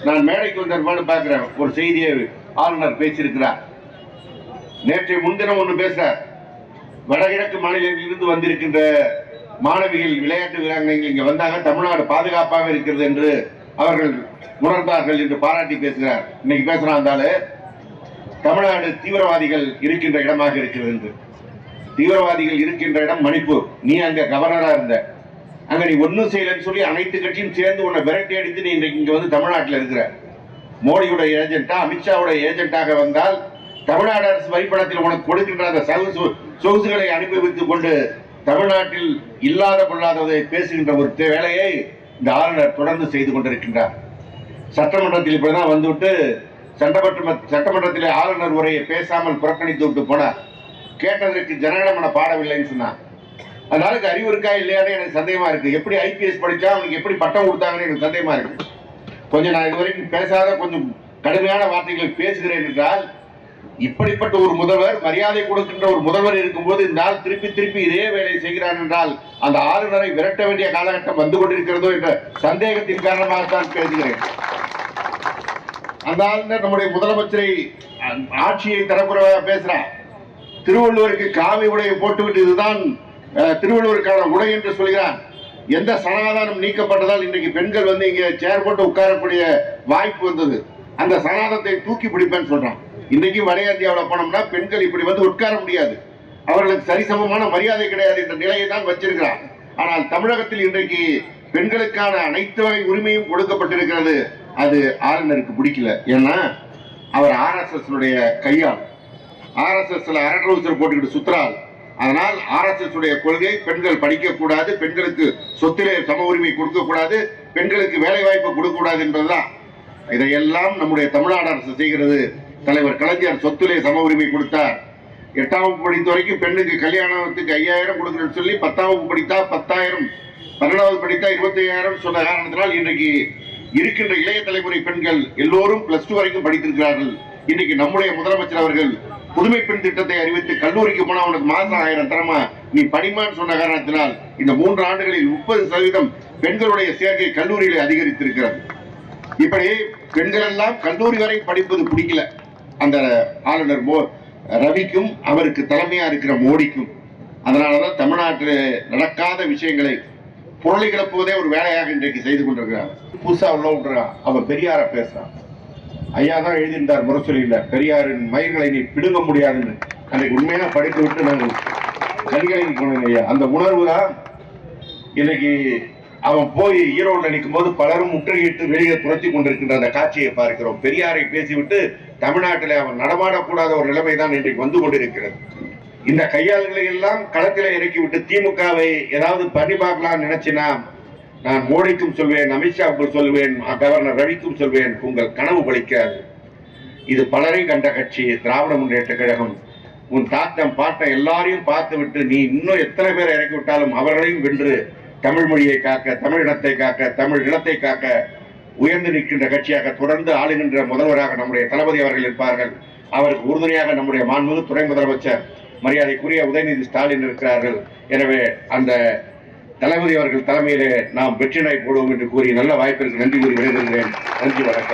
நான் மேடைக்கு வந்திருப்பான்னு பார்க்கிறேன். ஒரு செய்தியை ஆளுநர் பேசியிருக்கிறார். நேற்றைய முன்தினம் ஒன்று பேசுறார். வடகிழக்கு மாநிலங்களில் இருந்து வந்திருக்கின்ற மாணவிகள், விளையாட்டு வீராங்கனைகள் இங்க வந்தாங்க, தமிழ்நாடு பாதுகாப்பாக இருக்கிறது என்று அவர்கள் உணர்ந்தார்கள் என்று பாராட்டி பேசுகிறார். இன்னைக்கு பேசுறாங்க, தமிழ்நாடு தீவிரவாதிகள் இருக்கின்ற இடமாக இருக்கிறது என்று. தீவிரவாதிகள் இருக்கின்ற இடம் மணிப்பூர். நீ அங்க கவர்னரா இருந்த, அங்க நீ ஒன்னும் செய்யலன்னு சொல்லி அனைத்து கட்சியும் சேர்ந்து உன்னை விரட்டி அடித்து நீ இன்றைக்கு இங்க வந்து தமிழ்நாட்டில் இருக்கிற. மோடியோட ஏஜென்டா, அமித்ஷாவோட ஏஜென்டாக வந்தால் தமிழ்நாடு அரசு வரிப்பணத்தில் உனக்கு கொடுக்கின்ற அந்த சொகுசுகளை அனுபவித்துக் கொண்டு தமிழ்நாட்டில் இல்லாத கொள்ளாததை பேசுகின்ற ஒரு வேலையை இந்த ஆளுநர் தொடர்ந்து செய்து கொண்டிருக்கின்றார். சட்டமன்றத்தில் இப்படிதான் வந்துவிட்டு சட்டமன்றத்தில் ஆளுநர் உரையை பேசாமல் புறக்கணித்து விட்டு போனார். கேட்டதற்கு ஜனகணமன பாடவில்லைன்னு சொன்னார். அதனால அறிவு இருக்கா இல்லையான்னு எனக்கு சந்தேகமா இருக்கு. எப்படி ஐபிஎஸ் படிச்சா அவனுக்கு எப்படி பட்டம் கொடுத்தாங்கன்னு எனக்கு சந்தேகமா இருக்கு. கொஞ்சம் நான் இதுவரைக்கும் பேசாத கொஞ்சம் கடுமையான வார்த்தைகளை பேசுகிறேன் என்றால், இப்படிப்பட்ட ஒரு முதல்வர், மரியாதை கொடுக்கின்ற ஒரு முதல்வர் இருக்கும்போது இந்த ஆள் திருப்பி திருப்பி இதே வேலை செய்கிறான் என்றால் அந்த ஆளுநரை விரட்ட வேண்டிய காலகட்டம் வந்து கொண்டிருக்கிறதோ என்ற சந்தேகத்தின் காரணமாகத்தான் பேசுகிறேன். அந்த ஆளுநர் நம்முடைய முதலமைச்சரை ஆட்சியை தரக்குறைவாக பேசுறார். திருவள்ளுவருக்கு காவி உடையை போட்டுவிட்டு இதுதான் திருவள்ளுவருக்கான உடை என்று சொல்கிறான். எந்த சனாதானம் நீக்கப்பட்டதால் இன்றைக்கு பெண்கள் வந்து இங்க சேர் போட்டு உட்காரக்கூடிய வாய்ப்பு வந்தது. அந்த சனாதத்தை தூக்கி பிடிப்பேன்னு சொல்றான். இன்றைக்கு வட இந்தியாவில் போனோம்னா பெண்கள் இப்படி வந்து உட்கார முடியாது, அவர்களுக்கு சரிசமமான மரியாதை கிடையாது என்ற நிலையை தான் வச்சிருக்கிறார். ஆனால் தமிழகத்தில் இன்றைக்கு பெண்களுக்கான அனைத்து வகை உரிமையும் கொடுக்கப்பட்டிருக்கிறது. அது ஆளுநருக்கு பிடிக்கல. ஏன்னா அவர் RSS கையாள், RSSல அரட்ரவுசர் போட்டுக்கிட்டு சுத்துறாள். அதனால் RSS கொள்கை பெண்கள் படிக்கக்கூடாது, பெண்களுக்கு சொத்திலே சம உரிமை கொடுக்கக்கூடாது, பெண்களுக்கு வேலை வாய்ப்பு கொடுக்கக்கூடாது என்பதுதான். இதையெல்லாம் நம்முடைய தமிழ்நாடு அரசு செய்கிறது. தலைவர் கலைஞர் சொத்திலே சம உரிமை கொடுத்தார். 8ஆம் வகுப்பு படித்த வரைக்கும் பெண்ணுக்கு கல்யாணத்துக்கு 5000 கொடுக்கணும்னு சொல்லி 10ஆம் வகுப்பு படித்தா 10,000, 12வது படித்தா 25,000 சொன்ன காரணத்தினால் இன்றைக்கு இருக்கின்ற இளைய தலைமுறை பெண்கள் எல்லோரும் +2 வரைக்கும் படித்திருக்கிறார்கள். இன்றைக்கு நம்முடைய முதலமைச்சர் அவர்கள் புதுமை பெண் திட்டத்தை அறிவித்து கல்லூரிக்கு போனா உனக்கு மாசம் 1000 தரமா, நீ படிமான்னு சொன்ன காரணத்தினால் இந்த 3 ஆண்டுகளில் 30% பெண்களுடைய சேர்க்கை கல்லூரியிலே அதிகரித்திருக்கிறது. இப்படி பெண்கள் எல்லாம் கல்லூரி வரை படிப்பது பிடிக்கல அந்த ஆளுநர் ரவிக்கும் அவருக்கு தலைமையா இருக்கிற மோடிக்கும். அதனாலதான் தமிழ்நாட்டில் நடக்காத விஷயங்களை புரளி கிளப்புவதே ஒரு வேலையாக இன்றைக்கு செய்து கொண்டிருக்கிறார். புதுசா உள்ள விட்டுறான். அவன் பெரியார பேசுறான். ஐயா தான் எழுதியிருந்தார் முரசொலியில, பெரியாரின் மயிர்களை நீ பிடுங்க முடியாதுன்னு. அன்றைக்கு உண்மையா படித்து விட்டு நாங்கள் கண்களை போனோம் ஐயா. அந்த உணர்வு தான் இன்னைக்கு அவன் போய் ஈரோடு நிற்கும் போது பலரும் முற்றுகையிட்டு வெளியே துரத்தி கொண்டிருக்கின்ற அந்த காட்சியை பார்க்கிறோம். பெரியாரை பேசிவிட்டு தமிழ்நாட்டில் அவன் நடமாடக்கூடாத ஒரு நிலைமை தான் இன்றைக்கு வந்து கொண்டிருக்கிறது. இந்த கையாள்களை எல்லாம் களத்திலே இறக்கிவிட்டு திமுகவை ஏதாவது பண்ணி பார்க்கலாம் நினைச்சினா, நான் மோடிக்கும் சொல்வேன், அமித்ஷாவுக்கும் சொல்வேன், கவர்னர் ரவிக்கும் சொல்வேன், உங்கள் கனவு பலிக்காது. இது பலரை கண்ட கட்சி திராவிட முன்னேற்ற கழகம். உன் தாத்தம் பாட்டம் எல்லாரையும் பார்த்து விட்டு நீ இன்னும் எத்தனை பேரை இறக்கி விட்டாலும் அவர்களையும் வென்று தமிழ் மொழியை காக்க, தமிழினத்தை காக்க, தமிழ் இனத்தை காக்க உயர்ந்து நிற்கின்ற கட்சியாக தொடர்ந்து ஆளுகின்ற முதல்வராக நம்முடைய தளபதி அவர்கள் இருப்பார்கள். அவருக்கு உறுதுணையாக நம்முடைய மாண்புமிகு துணை முதலமைச்சர் மரியாதைக்குரிய உதயநிதி ஸ்டாலின் இருக்கிறார்கள். எனவே அந்த தளபதி அவர்கள் தலைமையிலே நாம் வெற்றினை போடுவோம் என்று கூறி நல்ல வாய்ப்பிற்கு நன்றி கூறி விடைபெறுகிறேன். நன்றி, வணக்கம்.